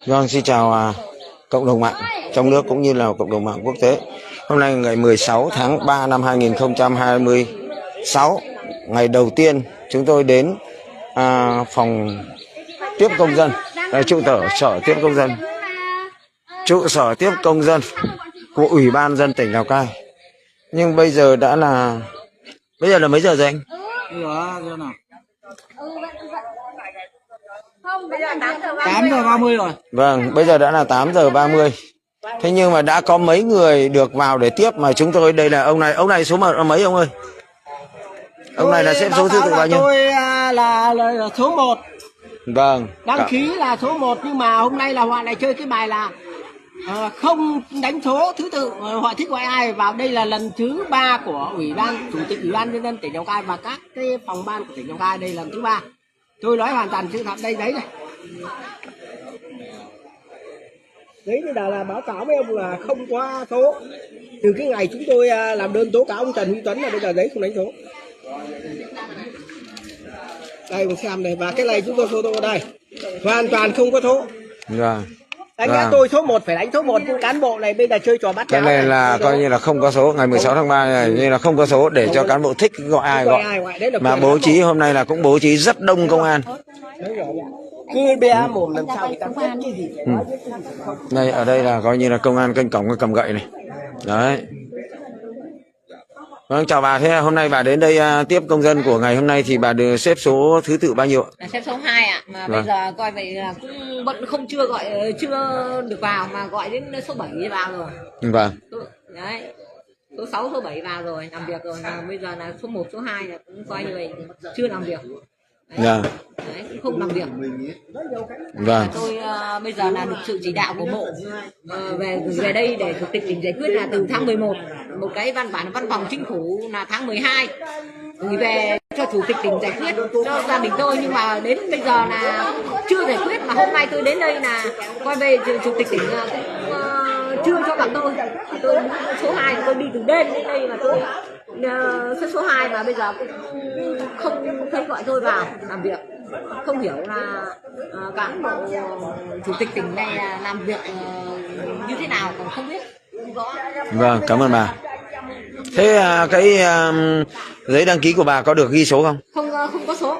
Vâng, xin chào cộng đồng mạng trong nước cũng như là cộng đồng mạng quốc tế. Hôm nay ngày 16 tháng 3 năm 2026, ngày đầu tiên chúng tôi đến phòng tiếp công dân, trụ sở tiếp công dân, trụ sở tiếp công dân của Ủy ban dân tỉnh Lào Cai. Nhưng bây giờ là mấy giờ rồi anh? Giờ nào? 8 giờ 30 rồi. Vâng, bây giờ đã là 8 giờ 30. Thế nhưng mà đã có mấy người được vào để tiếp mà chúng tôi đây là ông này số mấy ông ơi? Ông này là xếp số thứ tự bao nhiêu? Tôi là số 1. Vâng. Đăng ký là số 1 nhưng mà hôm nay là họ lại chơi cái bài là không đánh số thứ tự, họ thích gọi ai vào. Đây là lần thứ 3 của chủ tịch Ủy ban nhân dân tỉnh Lào Cai và các cái phòng ban của tỉnh Lào Cai, đây là lần thứ 3. Tôi nói hoàn toàn sự thật đây, đấy này. Đấy là báo cáo với ông là không có số. Từ cái ngày chúng tôi làm đơn tố cáo ông Trần Huy Tuấn là bây giờ giấy không đánh số. Đây mình xem này, và cái này chúng tôi photo đây. Hoàn toàn không có số. Vâng. Anh nghe tôi số 1 phải đánh số 1, nhưng cán bộ này bây giờ chơi trò bắt cái này là coi như là không có số. Ngày 16 tháng 3 này như là không có số để cho cán bộ thích gọi ai gọi. Mà bố trí hôm nay là cũng bố trí rất đông công an. Cứ bé mồm làm sao người ta biết cái gì. Đây ở đây là coi như là công an canh cổng cầm gậy này. Đấy. Vâng, chào bà. Thế hôm nay bà đến đây tiếp công dân của ngày hôm nay thì bà được xếp số thứ tự bao nhiêu? Xếp số 2 ạ. Mà bây giờ coi vậy là cũng vẫn chưa được vào mà gọi đến số 7 vào rồi. Vâng. Đấy. Số 6, số 7 vào rồi, làm việc rồi. Mà bây giờ là số 1, số 2 là cũng coi như vậy chưa làm việc. Đấy. Đấy, cũng không làm việc. Vâng. Tôi bây giờ là được sự chỉ đạo của bộ về đây để chủ tịch tỉnh giải quyết là từ tháng 11, một cái văn bản văn phòng chính phủ là tháng 12 gửi về cho chủ tịch tỉnh giải quyết cho gia đình tôi, nhưng mà đến bây giờ là chưa giải quyết. Mà hôm nay tôi đến đây là coi về chủ tịch tỉnh cũng chưa cho gặp tôi số 2 tôi đi từ đêm đến đây mà tôi xếp số 2 mà bây giờ cũng không thấy gọi tôi vào làm việc. Không hiểu là cán bộ chủ tịch tỉnh này làm việc như thế nào còn không biết, không rõ. Vâng, cảm ơn bà. Thế cái giấy đăng ký của bà có được ghi số không? Không có số.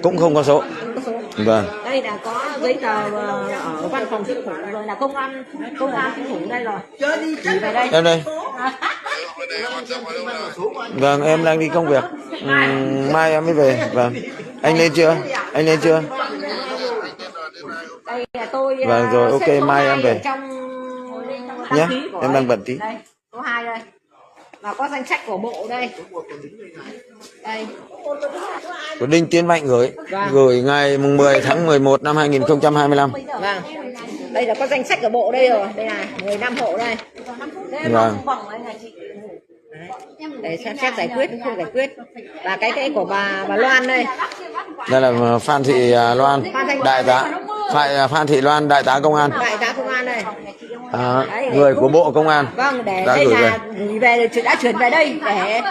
Cũng không có số. Không có số. Vâng. Đây là có giấy tờ ở văn phòng chính phủ rồi, là công an chính phủ đây rồi. Đi về đây. Em đây. Vâng, em đang đi công việc. Mai em mới về. Vâng. Anh lên chưa? Đây là tôi. Vâng rồi, ok, mai em về. Nhé, em đang bận tí. Đây, số 2 đây. Và có danh sách của bộ đây. Đây. Của Đinh Tiến Mạnh gửi ngày 10 tháng 11 năm 2025. Vâng. Đây là có danh sách của bộ đây rồi. Đây là 15 hộ đây. Vâng. Để xem xét giải quyết không giải quyết. Và cái của bà Loan đây. Đây là Phan Thị Loan, đại tá. Phan Thị Loan, đại tá công an. Đại tá công an đây. Người của Bộ Công an. Vâng, để đây là đã chuyển về đây để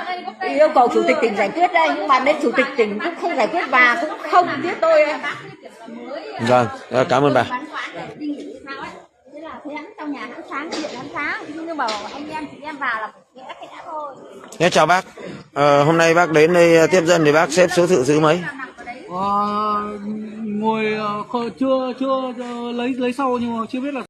yêu cầu chủ tịch tỉnh giải quyết đây, nhưng mà đến chủ tịch tỉnh cũng không giải quyết và cũng không biết tôi. Vâng, cảm ơn bà. Trong nhà ăn sáng, điện ăn sáng, nhưng mà anh em chị em vào là ghé cái đã thôi. Chào bác. Hôm nay bác đến đây tiếp dân thì bác xếp số tự thứ mấy? Ngồi chưa lấy sau nhưng mà chưa biết là